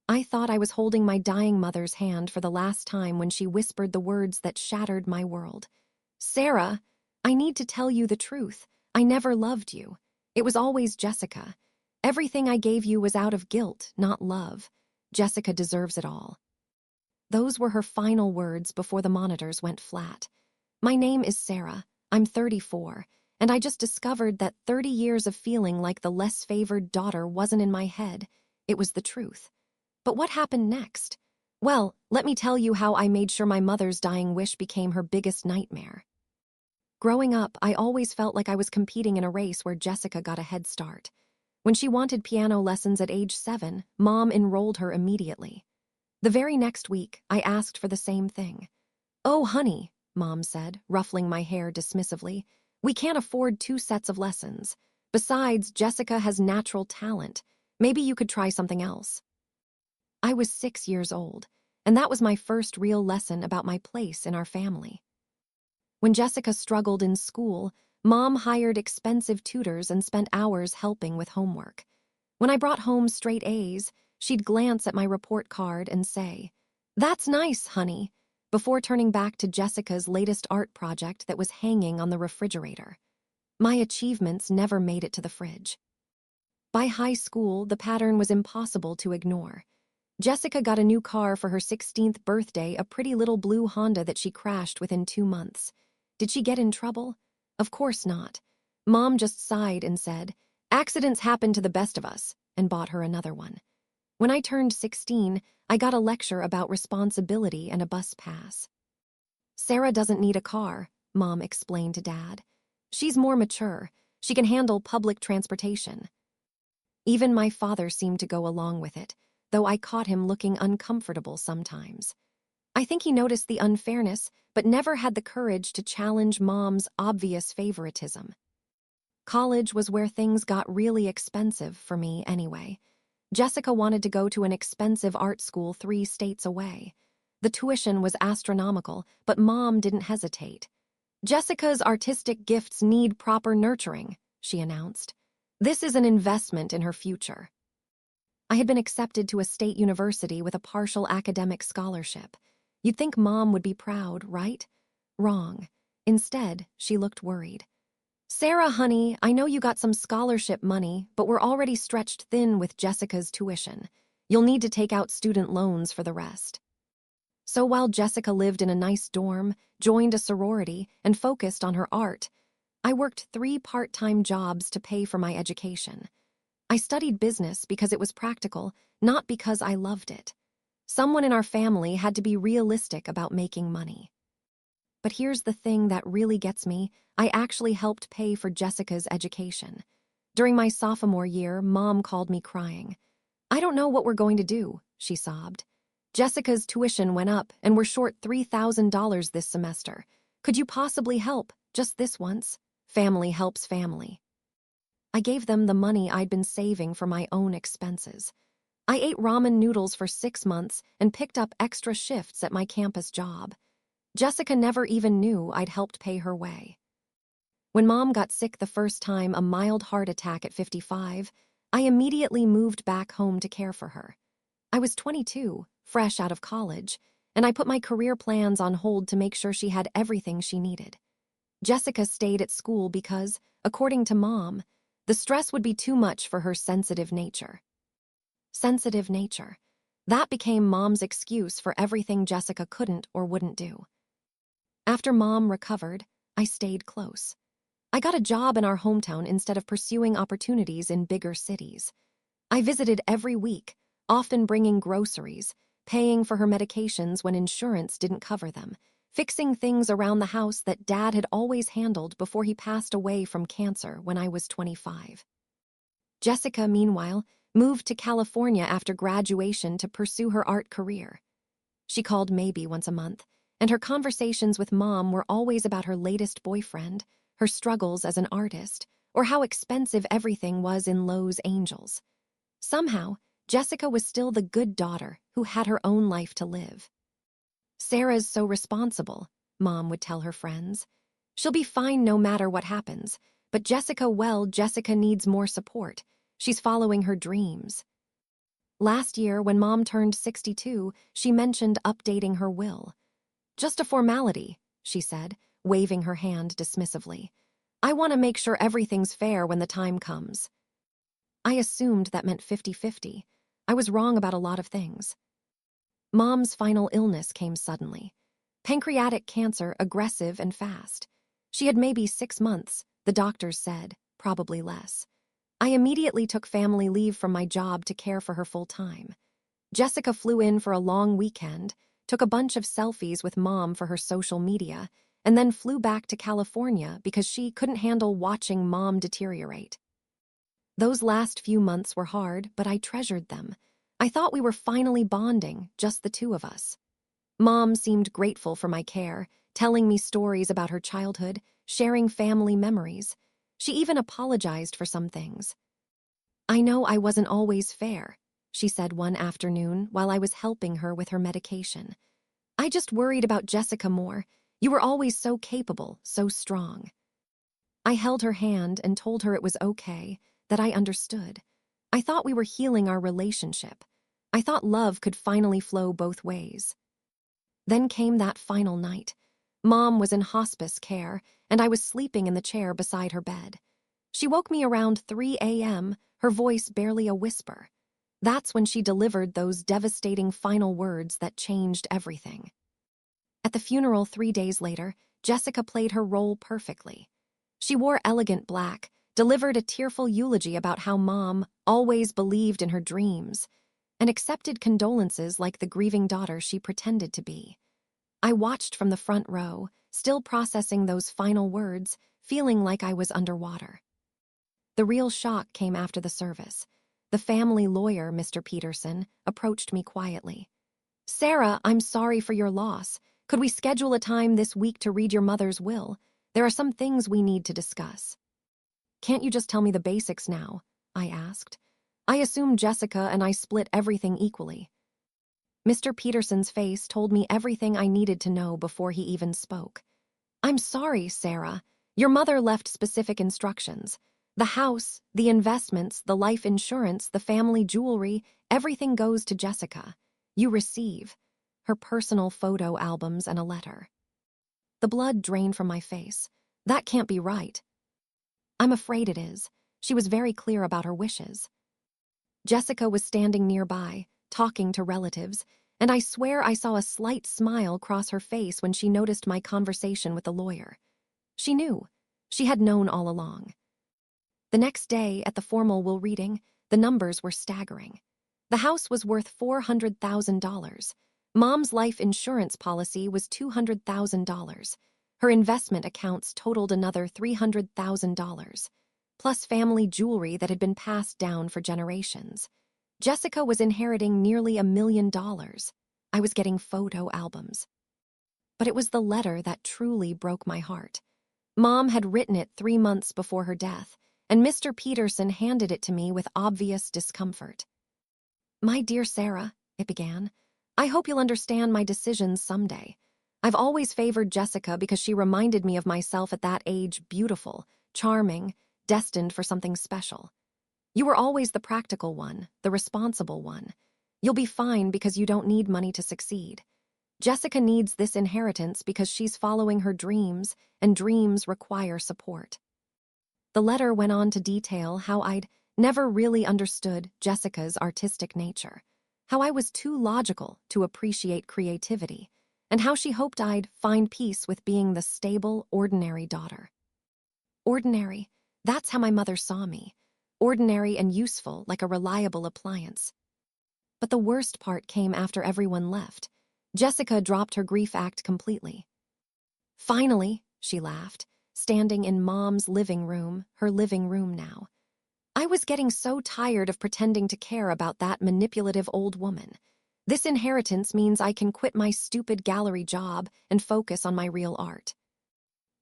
I thought I was holding my dying mother's hand for the last time when she whispered the words that shattered my world. "Sarah, I need to tell you the truth. I never loved you. It was always Jessica. Everything I gave you was out of guilt, not love. Jessica deserves it all." Those were her final words before the monitors went flat. My name is Sarah. I'm 34, and I just discovered that 30 years of feeling like the less favored daughter wasn't in my head. It was the truth. But what happened next? Well, let me tell you how I made sure my mother's dying wish became her biggest nightmare. Growing up, I always felt like I was competing in a race where Jessica got a head start. When she wanted piano lessons at age 7, Mom enrolled her immediately. The very next week, I asked for the same thing. "Oh, honey," Mom said, ruffling my hair dismissively, "we can't afford 2 sets of lessons. Besides, Jessica has natural talent. Maybe you could try something else." I was 6 years old, and that was my first real lesson about my place in our family. When Jessica struggled in school, Mom hired expensive tutors and spent hours helping with homework. When I brought home straight A's, she'd glance at my report card and say, "That's nice, honey," before turning back to Jessica's latest art project that was hanging on the refrigerator. My achievements never made it to the fridge. By high school, the pattern was impossible to ignore. Jessica got a new car for her 16th birthday, a pretty little blue Honda that she crashed within 2 months. Did she get in trouble? Of course not. Mom just sighed and said, "Accidents happen to the best of us," and bought her another one. When I turned 16, I got a lecture about responsibility and a bus pass. "Sarah doesn't need a car," Mom explained to Dad. "She's more mature. She can handle public transportation." Even my father seemed to go along with it, though I caught him looking uncomfortable sometimes. I think he noticed the unfairness, but never had the courage to challenge Mom's obvious favoritism. College was where things got really expensive for me anyway. Jessica wanted to go to an expensive art school 3 states away. The tuition was astronomical, but Mom didn't hesitate. "Jessica's artistic gifts need proper nurturing," she announced. "This is an investment in her future." I had been accepted to a state university with a partial academic scholarship. You'd think Mom would be proud, right? Wrong. Instead, she looked worried. "Sarah, honey, I know you got some scholarship money, but we're already stretched thin with Jessica's tuition. You'll need to take out student loans for the rest." So while Jessica lived in a nice dorm, joined a sorority, and focused on her art, I worked 3 part-time jobs to pay for my education. I studied business because it was practical, not because I loved it. Someone in our family had to be realistic about making money. But here's the thing that really gets me. I actually helped pay for Jessica's education. During my sophomore year, Mom called me crying. "I don't know what we're going to do," she sobbed. "Jessica's tuition went up, and we're short $3,000 this semester. Could you possibly help, just this once? Family helps family." I gave them the money I'd been saving for my own expenses. I ate ramen noodles for 6 months and picked up extra shifts at my campus job. Jessica never even knew I'd helped pay her way. When Mom got sick the first time, a mild heart attack at 55, I immediately moved back home to care for her. I was 22, fresh out of college, and I put my career plans on hold to make sure she had everything she needed. Jessica stayed at school because, according to Mom, the stress would be too much for her sensitive nature. Sensitive nature. That became Mom's excuse for everything Jessica couldn't or wouldn't do. After Mom recovered, I stayed close. I got a job in our hometown instead of pursuing opportunities in bigger cities. I visited every week, often bringing groceries, paying for her medications when insurance didn't cover them, fixing things around the house that Dad had always handled before he passed away from cancer when I was 25. Jessica, meanwhile, moved to California after graduation to pursue her art career. She called maybe once a month, and her conversations with Mom were always about her latest boyfriend, her struggles as an artist, or how expensive everything was in Los Angeles. Somehow, Jessica was still the good daughter who had her own life to live. "Sarah's so responsible," Mom would tell her friends. "She'll be fine no matter what happens, but Jessica needs more support. She's following her dreams." Last year, when Mom turned 62, she mentioned updating her will. Just a formality, she said, waving her hand dismissively. I want to make sure everything's fair when the time comes. I assumed that meant 50-50. I was wrong about a lot of things. Mom's final illness came suddenly. Pancreatic cancer, aggressive and fast. She had maybe 6 months, the doctors said, probably less. I immediately took family leave from my job to care for her full time. Jessica flew in for a long weekend, took a bunch of selfies with Mom for her social media, and then flew back to California because she couldn't handle watching Mom deteriorate. Those last few months were hard, but I treasured them. I thought we were finally bonding, just the two of us. Mom seemed grateful for my care, telling me stories about her childhood, sharing family memories. She even apologized for some things. I know I wasn't always fair, she said one afternoon while I was helping her with her medication. I just worried about Jessica more. You were always so capable, so strong. I held her hand and told her it was okay, that I understood. I thought we were healing our relationship. I thought love could finally flow both ways. Then came that final night. Mom was in hospice care, and I was sleeping in the chair beside her bed. She woke me around 3 a.m., her voice barely a whisper. That's when she delivered those devastating final words that changed everything. At the funeral 3 days later, Jessica played her role perfectly. She wore elegant black, delivered a tearful eulogy about how Mom always believed in her dreams, and accepted condolences like the grieving daughter she pretended to be. I watched from the front row, still processing those final words, feeling like I was underwater. The real shock came after the service. The family lawyer, Mr. Peterson, approached me quietly. Sarah, I'm sorry for your loss. Could we schedule a time this week to read your mother's will? There are some things we need to discuss. Can't you just tell me the basics now? I asked. I assumed Jessica and I split everything equally. Mr. Peterson's face told me everything I needed to know before he even spoke. I'm sorry, Sarah. Your mother left specific instructions. The house, the investments, the life insurance, the family jewelry, everything goes to Jessica. You receive her personal photo albums and a letter. The blood drained from my face. That can't be right. I'm afraid it is. She was very clear about her wishes. Jessica was standing nearby, talking to relatives, and I swear I saw a slight smile cross her face when she noticed my conversation with the lawyer. She knew. She had known all along. The next day, at the formal will reading, the numbers were staggering. The house was worth $400,000. Mom's life insurance policy was $200,000. Her investment accounts totaled another $300,000, plus family jewelry that had been passed down for generations. Jessica was inheriting nearly $1 million. I was getting photo albums. But it was the letter that truly broke my heart. Mom had written it 3 months before her death, and Mr. Peterson handed it to me with obvious discomfort. My dear Sarah, it began, I hope you'll understand my decisions someday. I've always favored Jessica because she reminded me of myself at that age, beautiful, charming, destined for something special. You were always the practical one, the responsible one. You'll be fine because you don't need money to succeed. Jessica needs this inheritance because she's following her dreams, and dreams require support. The letter went on to detail how I'd never really understood Jessica's artistic nature, how I was too logical to appreciate creativity, and how she hoped I'd find peace with being the stable, ordinary daughter. Ordinary, that's how my mother saw me. Ordinary and useful, like a reliable appliance. But the worst part came after everyone left. Jessica dropped her grief act completely. Finally, she laughed, standing in Mom's living room, her living room now. I was getting so tired of pretending to care about that manipulative old woman. This inheritance means I can quit my stupid gallery job and focus on my real art.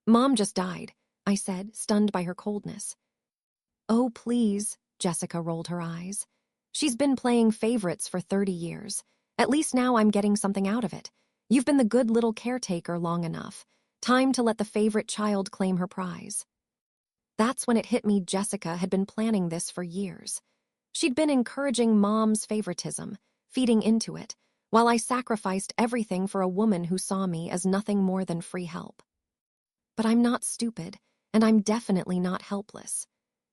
Mom just died, I said, stunned by her coldness. Oh, please, Jessica rolled her eyes. She's been playing favorites for 30 years. At least now I'm getting something out of it. You've been the good little caretaker long enough. Time to let the favorite child claim her prize. That's when it hit me Jessica had been planning this for years. She'd been encouraging Mom's favoritism, feeding into it, while I sacrificed everything for a woman who saw me as nothing more than free help. But I'm not stupid, and I'm definitely not helpless.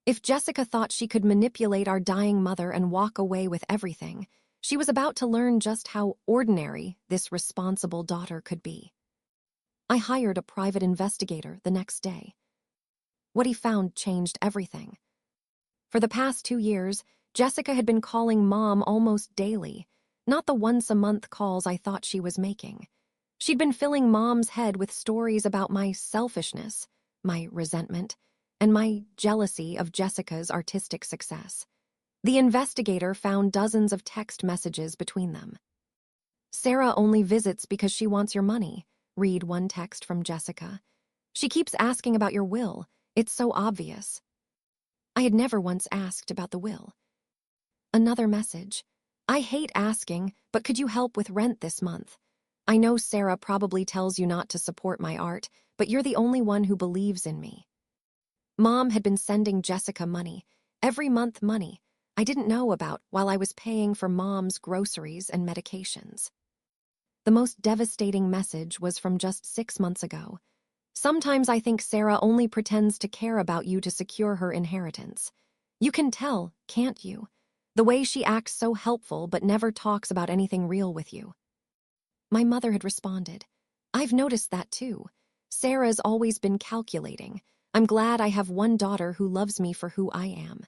If Jessica thought she could manipulate our dying mother and walk away with everything, she was about to learn just how ordinary this responsible daughter could be. I hired a private investigator the next day. What he found changed everything. For the past 2 years, Jessica had been calling Mom almost daily, not the once-a-month calls I thought she was making. She'd been filling Mom's head with stories about my selfishness, my resentment, and my jealousy of Jessica's artistic success. The investigator found dozens of text messages between them. "Sarah only visits because she wants your money," read one text from Jessica. "She keeps asking about your will. It's so obvious." I had never once asked about the will. Another message. "I hate asking, but could you help with rent this month? I know Sarah probably tells you not to support my art, but you're the only one who believes in me." Mom had been sending Jessica money, every month money, I didn't know about while I was paying for Mom's groceries and medications. The most devastating message was from just 6 months ago. "Sometimes I think Sarah only pretends to care about you to secure her inheritance. You can tell, can't you? The way she acts so helpful but never talks about anything real with you." My mother had responded, "I've noticed that too. Sarah's always been calculating. I'm glad I have one daughter who loves me for who I am."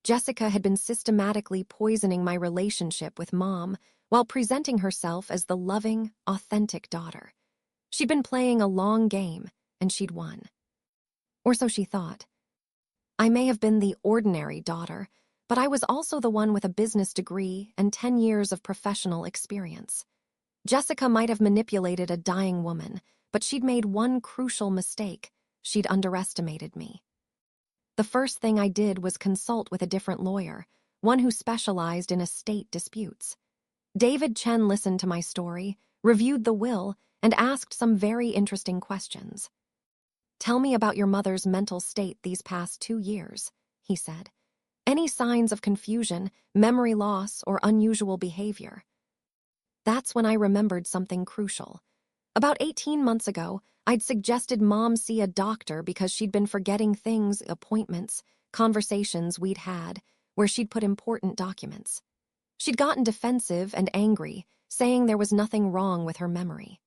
Jessica had been systematically poisoning my relationship with Mom while presenting herself as the loving, authentic daughter. She'd been playing a long game, and she'd won. Or so she thought. I may have been the ordinary daughter, but I was also the one with a business degree and 10 years of professional experience. Jessica might have manipulated a dying woman, but she'd made one crucial mistake. She'd underestimated me. The first thing I did was consult with a different lawyer, one who specialized in estate disputes. David Chen listened to my story, reviewed the will, and asked some very interesting questions. "Tell me about your mother's mental state these past 2 years," he said. "Any signs of confusion, memory loss, or unusual behavior?" That's when I remembered something crucial. About 18 months ago, I'd suggested Mom see a doctor because she'd been forgetting things, appointments, conversations we'd had, where she'd put important documents. She'd gotten defensive and angry, saying there was nothing wrong with her memory.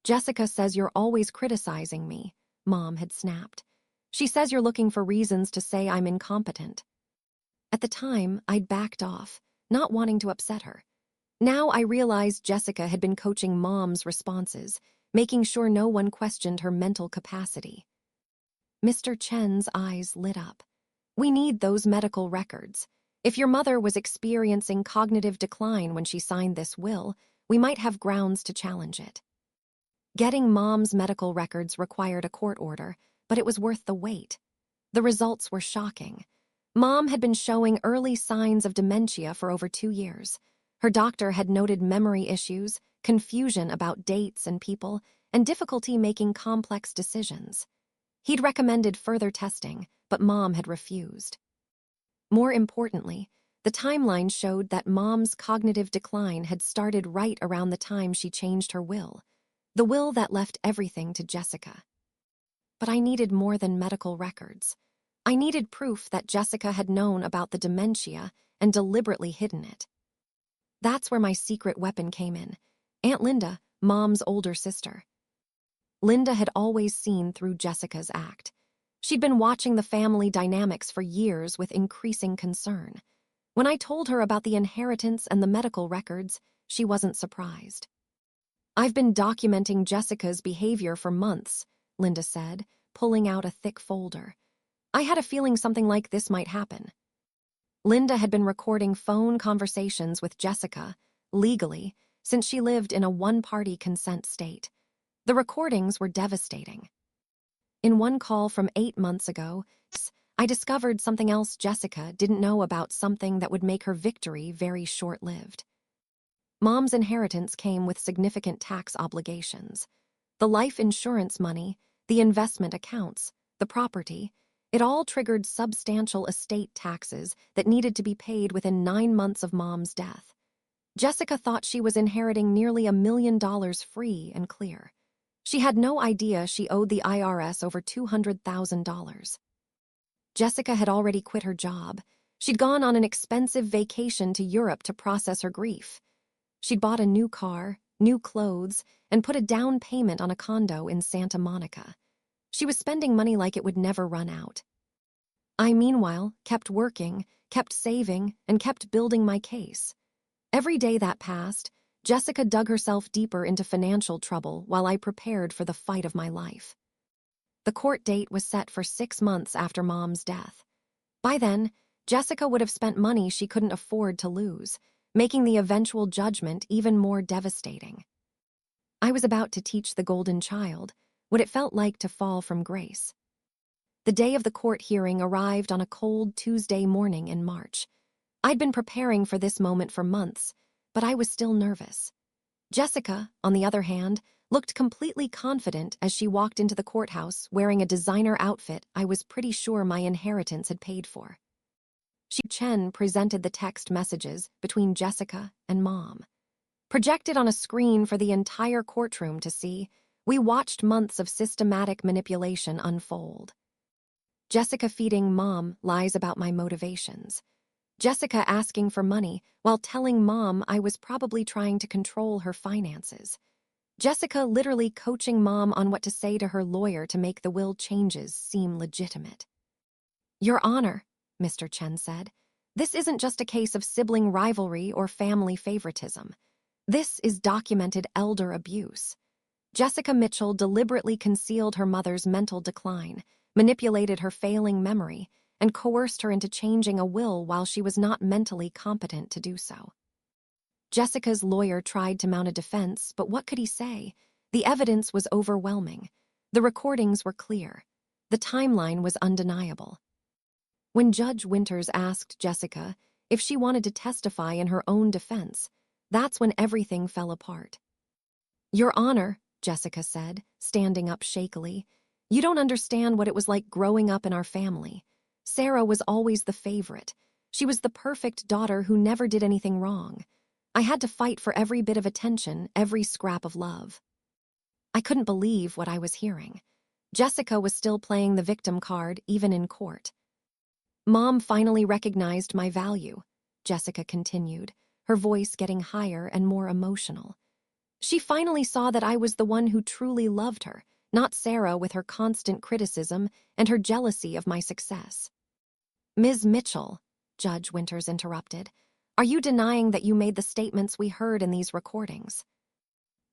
"Jessica says you're always criticizing me," Mom had snapped. "She says you're looking for reasons to say I'm incompetent." At the time, I'd backed off, not wanting to upset her. Now I realized Jessica had been coaching Mom's responses, making sure no one questioned her mental capacity. Mr. Chen's eyes lit up. "We need those medical records. If your mother was experiencing cognitive decline when she signed this will, we might have grounds to challenge it." Getting Mom's medical records required a court order, but it was worth the wait. The results were shocking. Mom had been showing early signs of dementia for over 2 years. Her doctor had noted memory issues, confusion about dates and people, and difficulty making complex decisions. He'd recommended further testing, but Mom had refused. More importantly, the timeline showed that Mom's cognitive decline had started right around the time she changed her will, the will that left everything to Jessica. But I needed more than medical records. I needed proof that Jessica had known about the dementia and deliberately hidden it. That's where my secret weapon came in. Aunt Linda, Mom's older sister. Linda had always seen through Jessica's act. She'd been watching the family dynamics for years with increasing concern. When I told her about the inheritance and the medical records, she wasn't surprised. "I've been documenting Jessica's behavior for months," Linda said, pulling out a thick folder. "I had a feeling something like this might happen." Linda had been recording phone conversations with Jessica, legally, since she lived in a one-party consent state. The recordings were devastating. In one call from 8 months ago, I discovered something else Jessica didn't know about, something that would make her victory very short-lived. Mom's inheritance came with significant tax obligations. The life insurance money, the investment accounts, the property, It all triggered substantial estate taxes that needed to be paid within 9 months of Mom's death. Jessica thought she was inheriting nearly $1 million free and clear. She had no idea she owed the IRS over $200,000. Jessica had already quit her job. She'd gone on an expensive vacation to Europe to process her grief. She'd bought a new car, new clothes, and put a down payment on a condo in Santa Monica. She was spending money like it would never run out. I, meanwhile, kept working, kept saving, and kept building my case. Every day that passed, Jessica dug herself deeper into financial trouble while I prepared for the fight of my life. The court date was set for 6 months after Mom's death. By then, Jessica would have spent money she couldn't afford to lose, making the eventual judgment even more devastating. I was about to teach the golden child what it felt like to fall from grace. The day of the court hearing arrived on a cold Tuesday morning in March. I'd been preparing for this moment for months, but I was still nervous. Jessica, on the other hand, looked completely confident as she walked into the courthouse wearing a designer outfit I was pretty sure my inheritance had paid for. Chen presented the text messages between Jessica and Mom. Projected on a screen for the entire courtroom to see, we watched months of systematic manipulation unfold. Jessica feeding Mom lies about my motivations. Jessica asking for money while telling Mom I was probably trying to control her finances. Jessica literally coaching Mom on what to say to her lawyer to make the will changes seem legitimate. "Your Honor," Mr. Chen said, "this isn't just a case of sibling rivalry or family favoritism. This is documented elder abuse." Jessica Mitchell deliberately concealed her mother's mental decline, manipulated her failing memory, and coerced her into changing a will while she was not mentally competent to do so. Jessica's lawyer tried to mount a defense, but what could he say? The evidence was overwhelming. The recordings were clear. The timeline was undeniable. When Judge Winters asked Jessica if she wanted to testify in her own defense, that's when everything fell apart. "Your Honor," Jessica said, standing up shakily, "you don't understand what it was like growing up in our family. Sarah was always the favorite. She was the perfect daughter who never did anything wrong. I had to fight for every bit of attention, every scrap of love." I couldn't believe what I was hearing. Jessica was still playing the victim card, even in court. "Mom finally recognized my value," Jessica continued, her voice getting higher and more emotional. "She finally saw that I was the one who truly loved her, not Sarah with her constant criticism and her jealousy of my success." "Ms. Mitchell," Judge Winters interrupted, "are you denying that you made the statements we heard in these recordings?"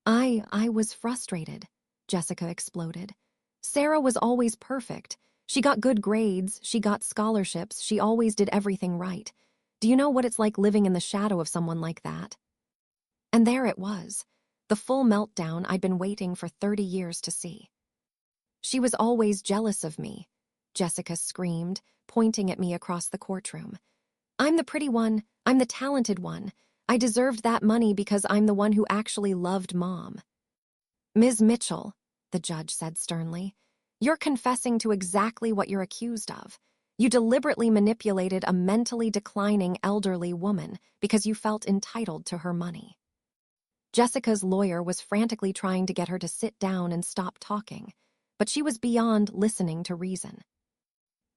I was frustrated," Jessica exploded. "Sarah was always perfect. She got good grades, she got scholarships, she always did everything right. Do you know what it's like living in the shadow of someone like that?" And there it was, the full meltdown I'd been waiting for 30 years to see. "She was always jealous of me," Jessica screamed, pointing at me across the courtroom. "I'm the pretty one, I'm the talented one. I deserved that money because I'm the one who actually loved Mom." "Ms. Mitchell," the judge said sternly, "you're confessing to exactly what you're accused of. You deliberately manipulated a mentally declining elderly woman because you felt entitled to her money." Jessica's lawyer was frantically trying to get her to sit down and stop talking, but she was beyond listening to reason.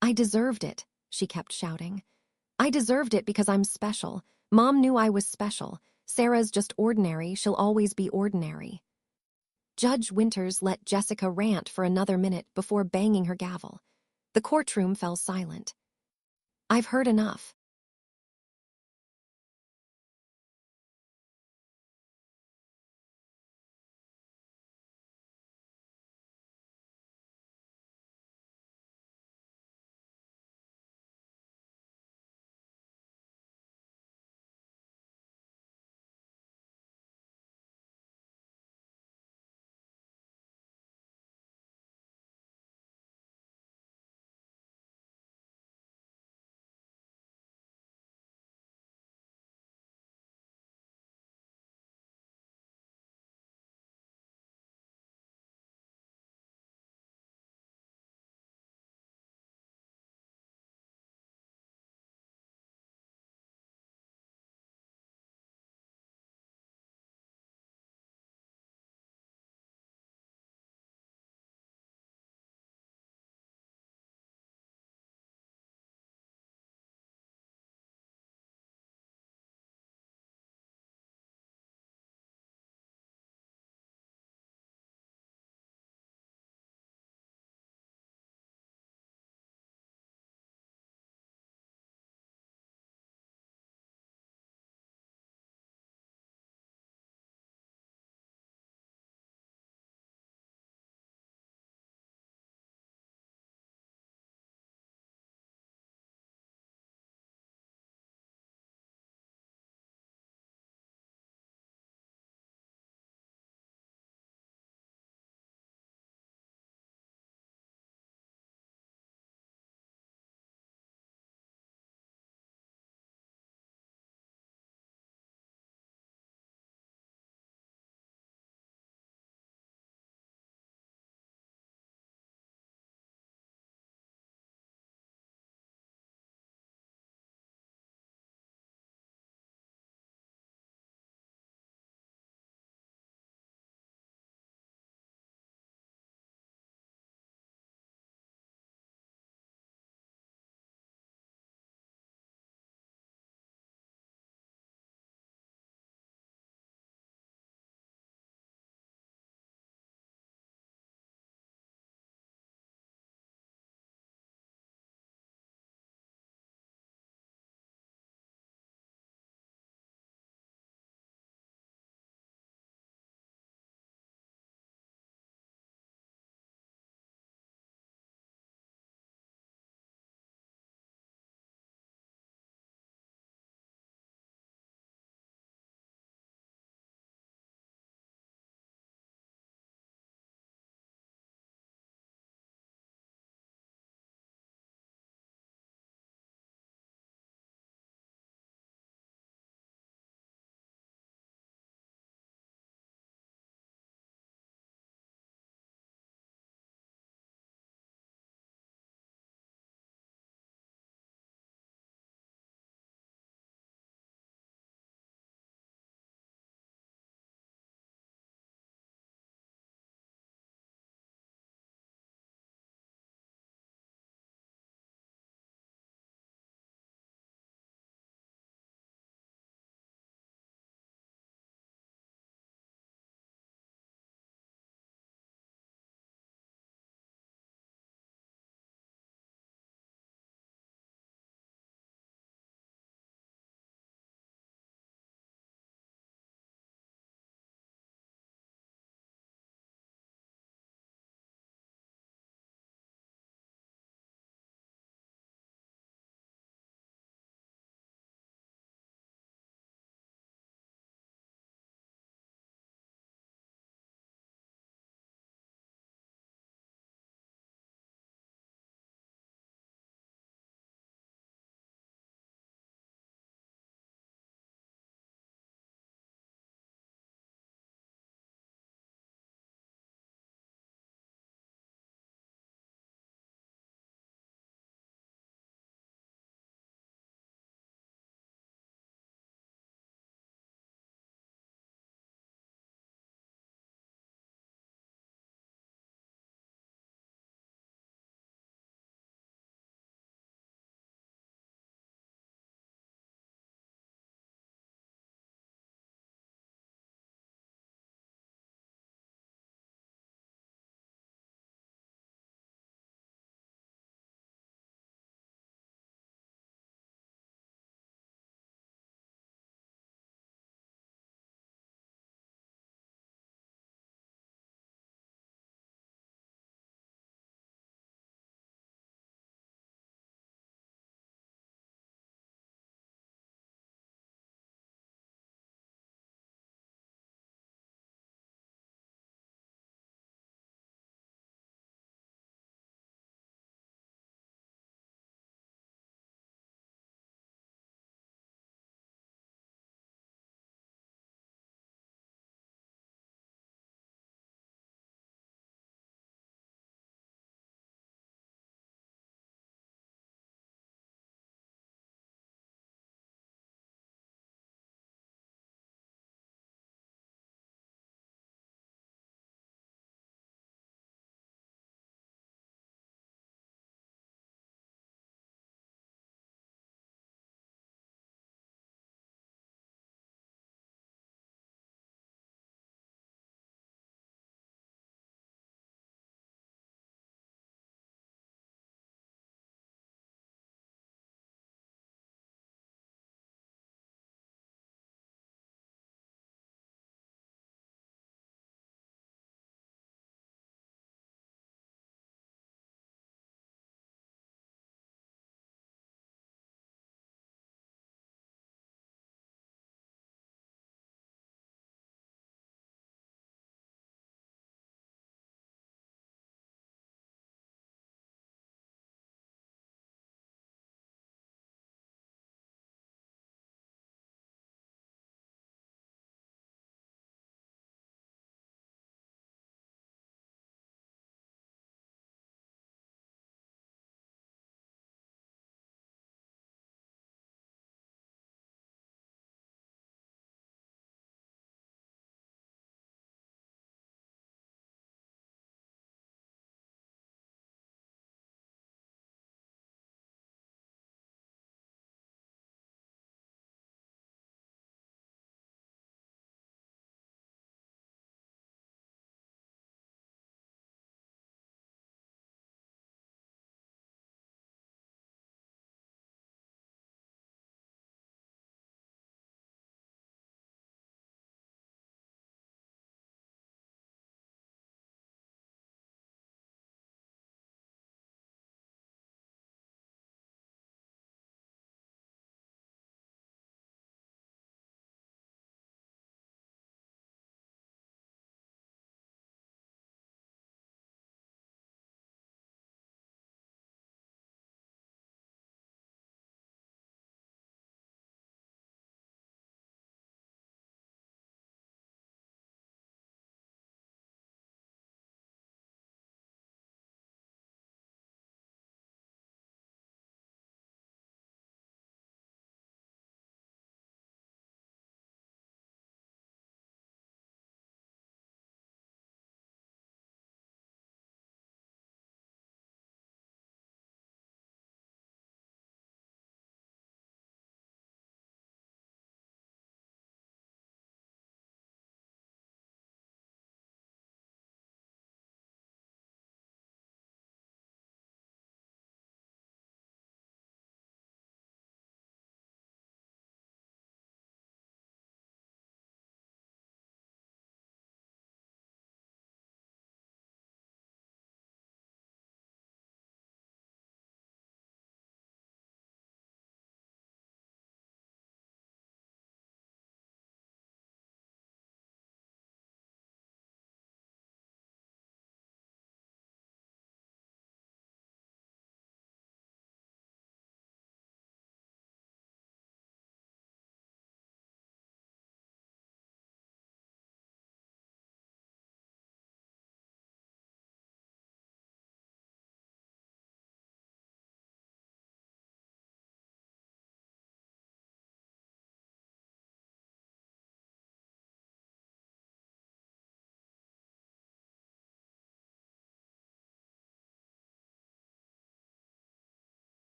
"I deserved it," she kept shouting. "I deserved it because I'm special. Mom knew I was special. Sarah's just ordinary, she'll always be ordinary." Judge Winters let Jessica rant for another minute before banging her gavel. The courtroom fell silent. "I've heard enough,"